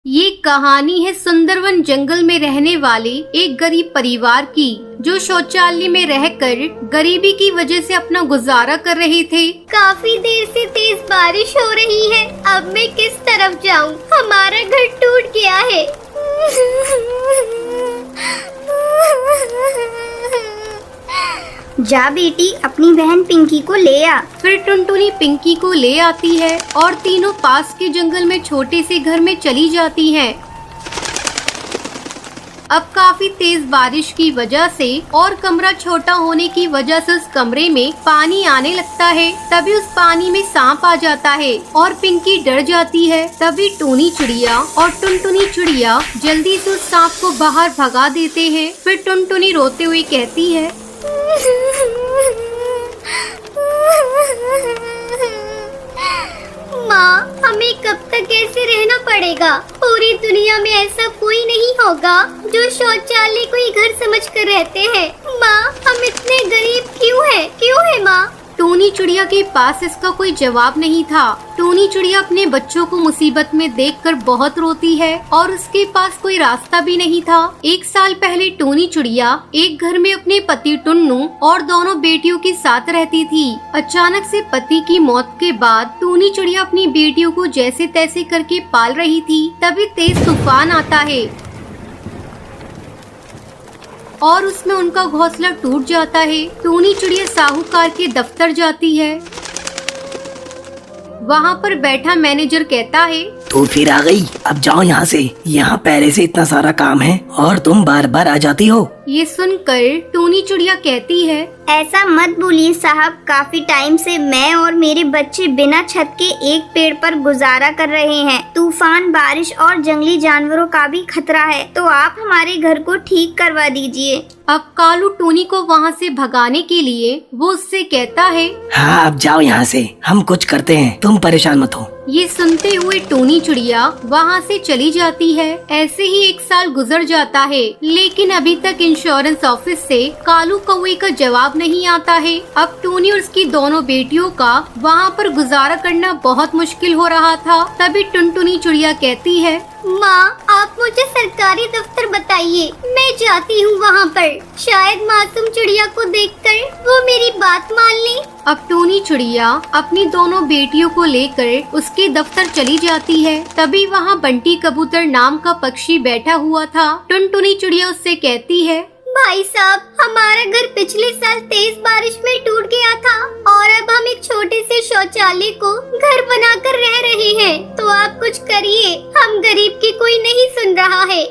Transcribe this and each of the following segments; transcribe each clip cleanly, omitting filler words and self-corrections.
ये कहानी है सुंदरवन जंगल में रहने वाले एक गरीब परिवार की, जो शौचालय में रहकर गरीबी की वजह से अपना गुजारा कर रहे थे। काफी देर से तेज बारिश हो रही है। अब मैं किस तरफ जाऊं? हमारा घर टूट गया है। जा बेटी, अपनी बहन पिंकी को ले आ। फिर टुनटुनी पिंकी को ले आती है और तीनों पास के जंगल में छोटे से घर में चली जाती हैं। अब काफी तेज बारिश की वजह से और कमरा छोटा होने की वजह से उस कमरे में पानी आने लगता है। तभी उस पानी में सांप आ जाता है और पिंकी डर जाती है। तभी टूनी चिड़िया और टुनटुनी चिड़िया जल्दी से उस सांप को बाहर भगा देते हैं। फिर टुनटुनी रोते हुए कहती है, माँ, हमें कब तक ऐसे रहना पड़ेगा? पूरी दुनिया में ऐसा कोई नहीं होगा जो शौचालय को ही घर समझकर रहते हैं। माँ, हम इतने गरीब क्यों है माँ? टूनी चिड़िया के पास इसका कोई जवाब नहीं था। टूनी चिड़िया अपने बच्चों को मुसीबत में देखकर बहुत रोती है और उसके पास कोई रास्ता भी नहीं था। एक साल पहले टूनी चिड़िया एक घर में अपने पति टुन्नू और दोनों बेटियों के साथ रहती थी। अचानक से पति की मौत के बाद टूनी चिड़िया अपनी बेटियों को जैसे तैसे करके पाल रही थी। तभी तेज तूफान आता है और उसमें उनका घोंसला टूट जाता है। टूनी चिड़िया साहूकार के दफ्तर जाती है। वहाँ पर बैठा मैनेजर कहता है, तो फिर आ गई? अब जाओ यहाँ से। यहाँ पहले से इतना सारा काम है और तुम बार बार आ जाती हो। ये सुनकर टूनी चिड़िया कहती है, ऐसा मत बोलिए साहब, काफी टाइम से मैं और मेरे बच्चे बिना छत के एक पेड़ पर गुजारा कर रहे हैं। तूफान, बारिश और जंगली जानवरों का भी खतरा है, तो आप हमारे घर को ठीक करवा दीजिए। अब कालू टूनी को वहाँ से भगाने के लिए वो उससे कहता है, हाँ अब जाओ यहाँ से, हम कुछ करते हैं, तुम परेशान मत हो। ये सुनते हुए टूनी चिड़िया वहाँ से चली जाती है। ऐसे ही एक साल गुजर जाता है, लेकिन अभी तक इंश्योरेंस ऑफिस से कालू कौवे का जवाब नहीं आता है। अब टूनी और उसकी दोनों बेटियों का वहाँ पर गुजारा करना बहुत मुश्किल हो रहा था। तभी टुनटुनी चिड़िया कहती है, माँ, आप मुझे सरकारी दफ्तर बताइए, मैं जाती हूँ वहाँ पर। शायद मासूम चिड़िया को देखकर वो मेरी बात मान ले। अब टूनी चिड़िया अपनी दोनों बेटियों को लेकर उसके दफ्तर चली जाती है। तभी वहाँ बंटी कबूतर नाम का पक्षी बैठा हुआ था। टुनटुनी चिड़िया उससे कहती है, भाई साहब, हमारा घर पिछले साल तेज बारिश में टूट गया था और अब हम एक छोटे से शौचालय को घर बनाकर रह रहे हैं, तो आप कुछ करिए, हम गरीब की कोई नहीं सुन रहा है।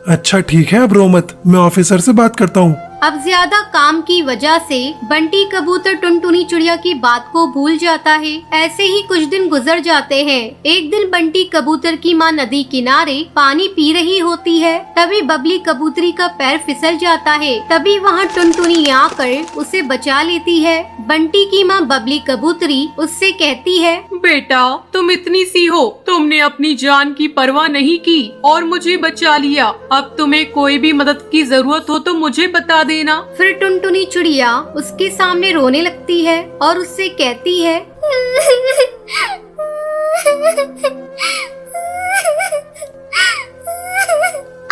अच्छा ठीक है, अब रो मत, मैं ऑफिसर से बात करता हूँ। अब ज्यादा काम की वजह से बंटी कबूतर टुनटुनी चिड़िया की बात को भूल जाता है। ऐसे ही कुछ दिन गुजर जाते हैं। एक दिन बंटी कबूतर की माँ नदी किनारे पानी पी रही होती है। तभी बबली कबूतरी का पैर फिसल जाता है। तभी वहाँ टुनटुनी आकर उसे बचा लेती है। बंटी की माँ बबली कबूतरी उससे कहती है, बेटा, तुम इतनी सी हो, तुमने अपनी जान की परवाह नहीं की और मुझे बचा लिया। अब तुम्हें कोई भी मदद की जरूरत हो तो मुझे बता देना। फिर टुनटुनी चिड़िया उसके सामने रोने लगती है और उससे कहती है,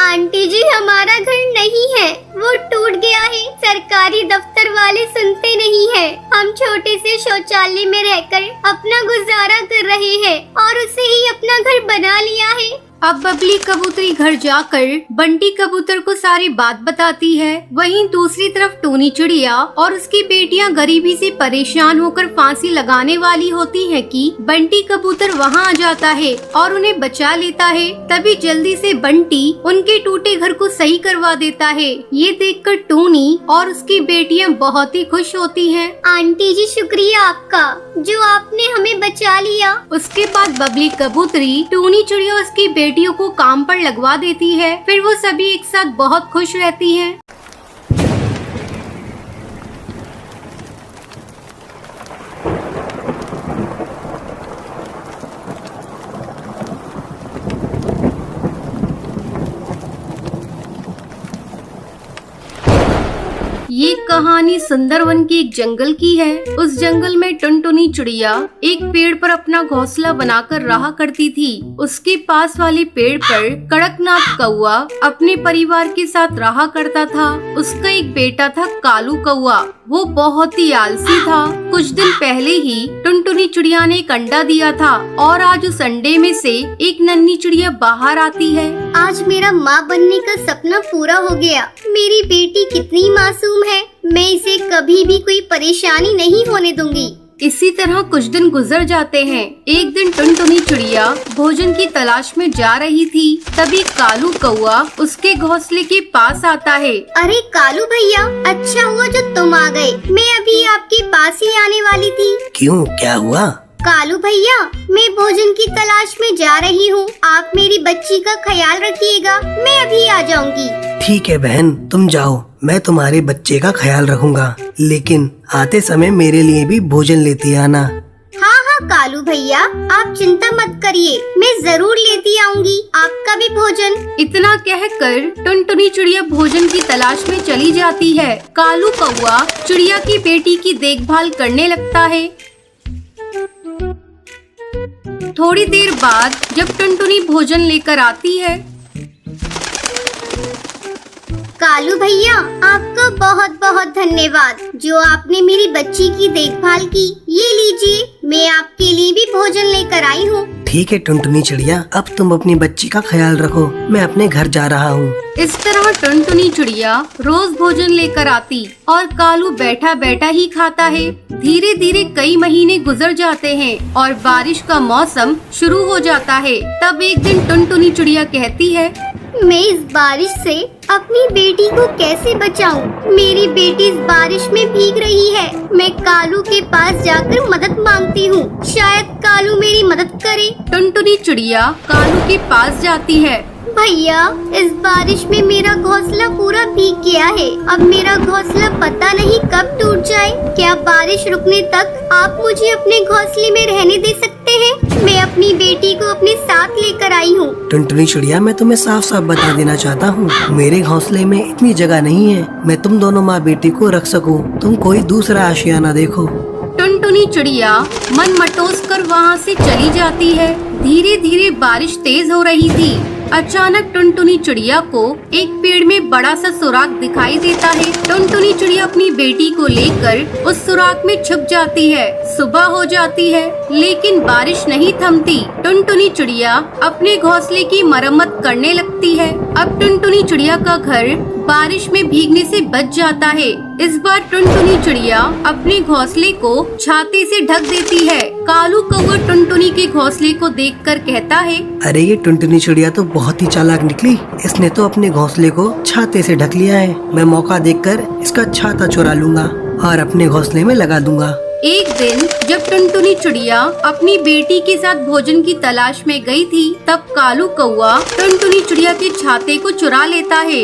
आंटी जी, हमारा घर नहीं है, वो टूट गया है। सरकारी दफ्तर वाले सुनते नहीं है। हम छोटे से शौचालय में रहकर अपना गुजारा कर रहे हैं और उसे ही अपना घर बना लिया है। अब बबली कबूतरी घर जाकर बंटी कबूतर को सारी बात बताती है। वहीं दूसरी तरफ टूनी चिड़िया और उसकी बेटियां गरीबी से परेशान होकर फांसी लगाने वाली होती हैं कि बंटी कबूतर वहां आ जाता है और उन्हें बचा लेता है। तभी जल्दी से बंटी उनके टूटे घर को सही करवा देता है। ये देखकर टूनी और उसकी बेटियां बहुत ही खुश होती हैं। आंटी जी, शुक्रिया आपका, जो आपने हमें बचा लिया। उसके बाद बबली कबूतरी टूनी चिड़िया उसकी बेटियों को काम पर लगवा देती है। फिर वो सभी एक साथ बहुत खुश रहती हैं। ये कहानी सुंदरवन के एक जंगल की है। उस जंगल में टुनटुनी चिड़िया एक पेड़ पर अपना घोंसला बनाकर रहा करती थी। उसके पास वाले पेड़ पर कड़कनाथ कौआ अपने परिवार के साथ रहा करता था। उसका एक बेटा था कालू कौआ, वो बहुत ही आलसी था। कुछ दिन पहले ही टुनटुनी चिड़िया ने एक अंडा दिया था और आज उस अंडे में से एक नन्ही चिड़िया बाहर आती है। आज मेरा माँ बनने का सपना पूरा हो गया। मेरी बेटी कितनी मासूम है, मैं इसे कभी भी कोई परेशानी नहीं होने दूंगी। इसी तरह कुछ दिन गुजर जाते हैं। एक दिन टुनटुनी चिड़िया भोजन की तलाश में जा रही थी। तभी कालू कौआ उसके घोंसले के पास आता है। अरे कालू भैया, अच्छा हुआ जो तुम आ गए। मैं अभी आपके पास ही आने वाली थी। क्यों, क्या हुआ? कालू भैया, मैं भोजन की तलाश में जा रही हूँ। आप मेरी बच्ची का ख्याल रखिएगा, मैं अभी आ जाऊंगी। ठीक है बहन, तुम जाओ, मैं तुम्हारे बच्चे का ख्याल रखूंगा, लेकिन आते समय मेरे लिए भी भोजन लेती आना। हाँ हाँ कालू भैया, आप चिंता मत करिए, मैं जरूर लेती आऊंगी आपका भी भोजन। इतना कहकर टुनटुनी चिड़िया भोजन की तलाश में चली जाती है। कालू कौआ चिड़िया की बेटी की देखभाल करने लगता है। थोड़ी देर बाद जब टुनटुनी भोजन लेकर आती है। कालू भैया, आपका बहुत बहुत धन्यवाद जो आपने मेरी बच्ची की देखभाल की। ये लीजिए, मैं आपके लिए भी भोजन लेकर आई हूँ। ठीक है टुनटुनी चिड़िया, अब तुम अपनी बच्ची का ख्याल रखो, मैं अपने घर जा रहा हूँ। इस तरह टुनटुनी चिड़िया रोज भोजन लेकर आती और कालू बैठा बैठा ही खाता है। धीरे धीरे कई महीने गुजर जाते हैं और बारिश का मौसम शुरू हो जाता है। तब एक दिन टुनटुनी चिड़िया कहती है, मैं इस बारिश से अपनी बेटी को कैसे बचाऊं? मेरी बेटी इस बारिश में भीग रही है। मैं कालू के पास जाकर मदद मांगती हूँ, शायद कालू मेरी मदद करे। टुनटुनी चिड़िया कालू के पास जाती है। भैया, इस बारिश में मेरा घोंसला पूरा भीग गया है। अब मेरा घोंसला पता नहीं कब टूट जाए। क्या बारिश रुकने तक आप मुझे अपने घोंसले में रहने दे सकते हैं? मैं अपनी बेटी को अपने साथ लेकर आई हूँ। टुनटुनी चिड़िया, मैं तुम्हें साफ साफ बता देना चाहता हूँ, मेरे घोंसले में इतनी जगह नहीं है मैं तुम दोनों माँ बेटी को रख सकूँ। तुम कोई दूसरा आशियाना देखो। टुनटुनी चिड़िया मन मटोस कर वहाँ से चली जाती है। धीरे धीरे बारिश तेज हो रही थी। अचानक टुनटुनी चिड़िया को एक पेड़ में बड़ा सा सुराख दिखाई देता है। टुनटुनी चिड़िया अपनी बेटी को लेकर उस सुराख में छुप जाती है। सुबह हो जाती है लेकिन बारिश नहीं थमती। टुनटुनी चिड़िया अपने घोंसले की मरम्मत करने लगती है। अब टुनटुनी चिड़िया का घर बारिश में भीगने से बच जाता है। इस बार टुनटुनी चिड़िया अपने घोंसले को छाते से ढक देती है। कालू कौवा टुनटुनी के घोंसले को देखकर कहता है, अरे ये टुनटुनी चिड़िया तो बहुत ही चालाक निकली, इसने तो अपने घोंसले को छाते से ढक लिया है। मैं मौका देखकर इसका छाता चुरा लूंगा और अपने घोंसले में लगा दूंगा। एक दिन जब टुनटुनी चिड़िया अपनी बेटी के साथ भोजन की तलाश में गई थी, तब कालू कौवा टुनटुनी चिड़िया के छाते को चुरा लेता है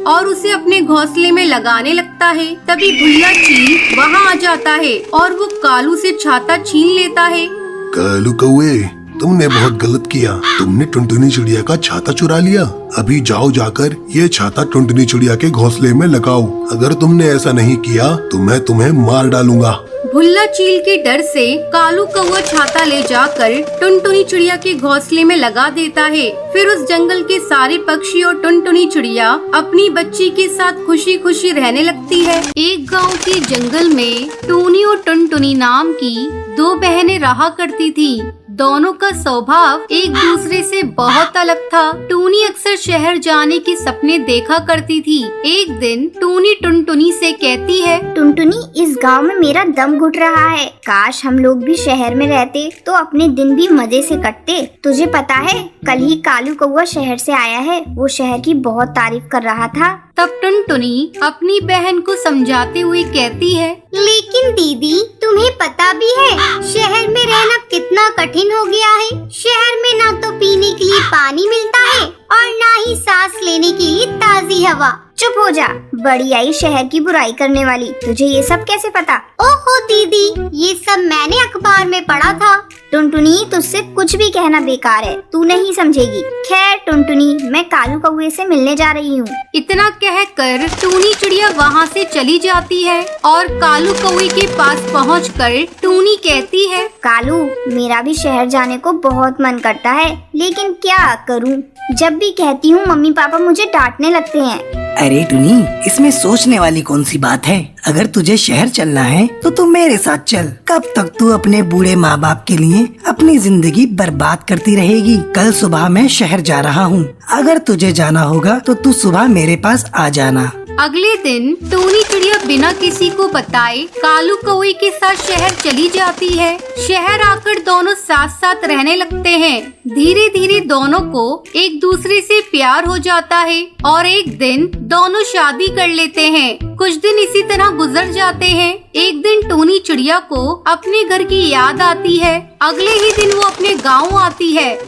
और उसे अपने घोंसले में लगाने लगता है। तभी भुल्ला चील वहाँ आ जाता है और वो कालू से छाता छीन लेता है। कालू कौवे, तुमने बहुत गलत किया। तुमने टुनटुनी चिड़िया का छाता चुरा लिया। अभी जाओ जाकर ये छाता टुनटुनी चिड़िया के घोंसले में लगाओ। अगर तुमने ऐसा नहीं किया तो मैं तुम्हें मार डालूंगा। भुल्ला चील के डर से कालू कौवा छाता ले जाकर टुनटुनी चिड़िया के घोंसले में लगा देता है। फिर उस जंगल के सारे पक्षी और टुनटुनी चिड़िया अपनी बच्ची के साथ खुशी खुशी रहने लगती है। एक गांव के जंगल में टूनी और टुनटुनी नाम की दो बहनें रहा करती थी। दोनों का स्वभाव एक दूसरे से बहुत अलग था। टूनी अक्सर शहर जाने के सपने देखा करती थी। एक दिन टूनी टुनटुनी से कहती है, टुनटुनी, इस गांव में मेरा दम घुट रहा है। काश हम लोग भी शहर में रहते तो अपने दिन भी मजे से कटते। तुझे पता है, कल ही कालू कौवा शहर से आया है। वो शहर की बहुत तारीफ कर रहा था। तब टुनटुनी अपनी बहन को समझाते हुए कहती है, लेकिन दीदी, तुम्हें पता भी है शहर में रहना कितना कठिन हो गया है। शहर में ना तो पीने के लिए पानी मिलता है और ना ही सांस लेने के लिए ताजी हवा। चुप हो जा, बड़ी आई शहर की बुराई करने वाली। तुझे ये सब कैसे पता? ओहो दीदी, ये सब मैंने अखबार में पढ़ा था। टुनटुनी, तुझसे कुछ भी कहना बेकार है, तू नहीं समझेगी। खैर टुनटुनी, मैं कालू कौवे से मिलने जा रही हूँ। इतना कहकर टूनी चिड़िया वहाँ से चली जाती है और कालू कौवे के पास पहुंचकर टूनी कहती है, कालू, मेरा भी शहर जाने को बहुत मन करता है, लेकिन क्या करूँ? जब भी कहती हूँ मम्मी पापा मुझे डांटने लगते हैं। अरे टुनी, इसमें सोचने वाली कौन सी बात है? अगर तुझे शहर चलना है तो तू मेरे साथ चल। कब तक तू अपने बूढ़े माँ बाप के लिए अपनी जिंदगी बर्बाद करती रहेगी? कल सुबह मैं शहर जा रहा हूँ। अगर तुझे जाना होगा तो तू सुबह मेरे पास आ जाना। अगले दिन टूनी चिड़िया बिना किसी को बताए कालू कौवे के साथ शहर चली जाती है। शहर आकर दोनों साथ साथ रहने लगते हैं। धीरे धीरे दोनों को एक दूसरे से प्यार हो जाता है और एक दिन दोनों शादी कर लेते हैं। कुछ दिन इसी तरह गुजर जाते हैं। एक दिन टूनी चिड़िया को अपने घर की याद आती है। अगले ही दिन वो अपने गाँव आती है।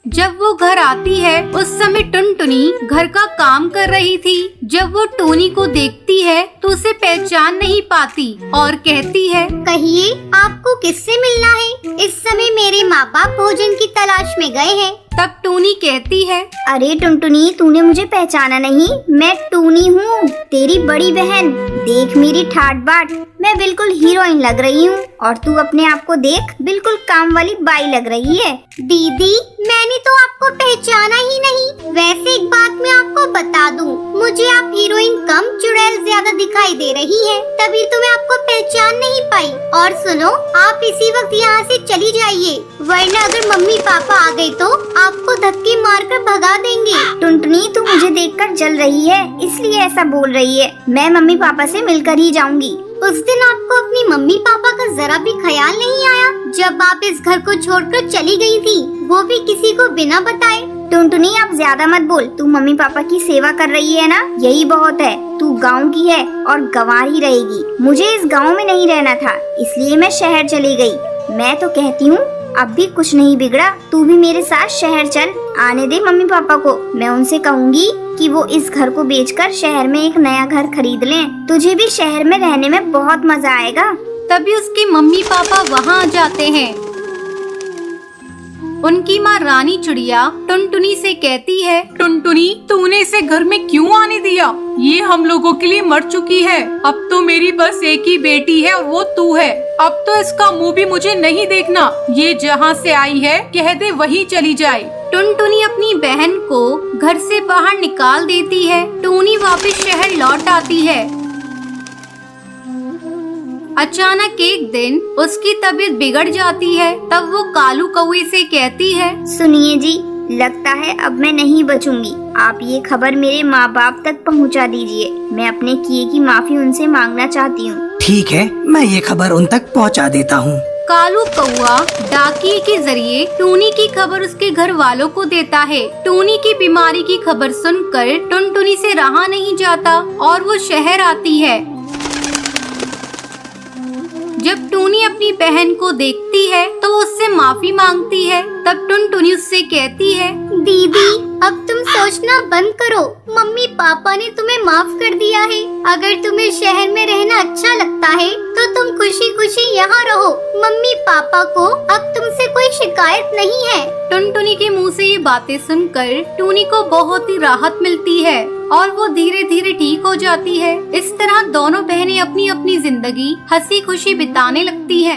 जब वो घर आती है उस समय टुनटुनी घर का काम कर रही थी। जब वो टूनी को देखती है तो उसे पहचान नहीं पाती और कहती है, कहिए, आपको किससे मिलना है? इस समय मेरे माँ बाप भोजन की तलाश में गए हैं। तब टूनी कहती है, अरे टुनटुनी, तूने मुझे पहचाना नहीं? मैं टूनी हूँ, तेरी बड़ी बहन। देख मेरी ठाट बाट, मैं बिल्कुल हीरोइन लग रही हूँ और तू अपने आप को देख, बिल्कुल काम वाली बाई लग रही है। दीदी, मैंने तो आपको पहचाना ही नहीं। वैसे एक बात मैं आपको बता दूँ, मुझे आप हीरोइन कम चुड़ैल ज्यादा दिखाई दे रही है, तभी तो मैं आपको पहचान नहीं पाई। और सुनो, आप इसी वक्त यहाँ से चली जाइए, वरना अगर मम्मी पापा आ गए तो आपको धक्के मारकर भगा देंगे। टुनटुनी, तू मुझे देखकर जल रही है, इसलिए ऐसा बोल रही है। मैं मम्मी पापा से मिलकर ही जाऊंगी। उस दिन आपको अपनी मम्मी पापा का जरा भी ख्याल नहीं आया जब आप इस घर को छोड़कर चली गई थी, वो भी किसी को बिना बताए। टुनटुनी, आप ज्यादा मत बोल। तू मम्मी पापा की सेवा कर रही है ना, यही बहुत है। तू गांव की है और गंवार ही रहेगी। मुझे इस गांव में नहीं रहना था, इसलिए मैं शहर चली गई। मैं तो कहती हूँ अब भी कुछ नहीं बिगड़ा, तू भी मेरे साथ शहर चल। आने दे मम्मी पापा को, मैं उनसे कहूँगी कि वो इस घर को बेचकर शहर में एक नया घर खरीद लें। तुझे भी शहर में रहने में बहुत मजा आएगा। तभी उसके मम्मी पापा वहाँ आ जाते हैं। उनकी माँ रानी चिड़िया टुनटुनी से कहती है, टुनटुनी, तूने इसे घर में क्यों आने दिया? ये हम लोगों के लिए मर चुकी है। अब तो मेरी बस एक ही बेटी है और वो तू है। अब तो इसका मुंह भी मुझे नहीं देखना। ये जहाँ से आई है कह दे वहीं चली जाए। टुनटुनी अपनी बहन को घर से बाहर निकाल देती है। टूनी वापस शहर लौट आती है। अचानक एक दिन उसकी तबीयत बिगड़ जाती है। तब वो कालू कौवे से कहती है, सुनिए जी, लगता है अब मैं नहीं बचूंगी। आप ये खबर मेरे माँ बाप तक पहुँचा दीजिए। मैं अपने किए की माफी उनसे मांगना चाहती हूँ। ठीक है, मैं ये खबर उन तक पहुंचा देता हूँ। कालू कौवा डाकिए के जरिए टूनी की खबर उसके घर वालों को देता है। टूनी की बीमारी की खबर सुनकर टुनटुनी से रहा नहीं जाता और वो शहर आती है। जब टूनी अपनी बहन को देखती है तो वो उससे माफी मांगती है। तब टुनटुनी उससे कहती है, दीदी, अब तुम सोचना बंद करो। मम्मी पापा ने तुम्हें माफ कर दिया है। अगर तुम्हें शहर में रहना अच्छा लगता है तो तुम खुशी खुशी यहाँ रहो। मम्मी पापा को अब तुमसे कोई शिकायत नहीं है। टुनटुनी के मुंह से ये बातें सुनकर टूनी को बहुत ही राहत मिलती है और वो धीरे धीरे ठीक हो जाती है। इस तरह दोनों बहनें अपनी अपनी जिंदगी हंसी खुशी बिताने लगती है।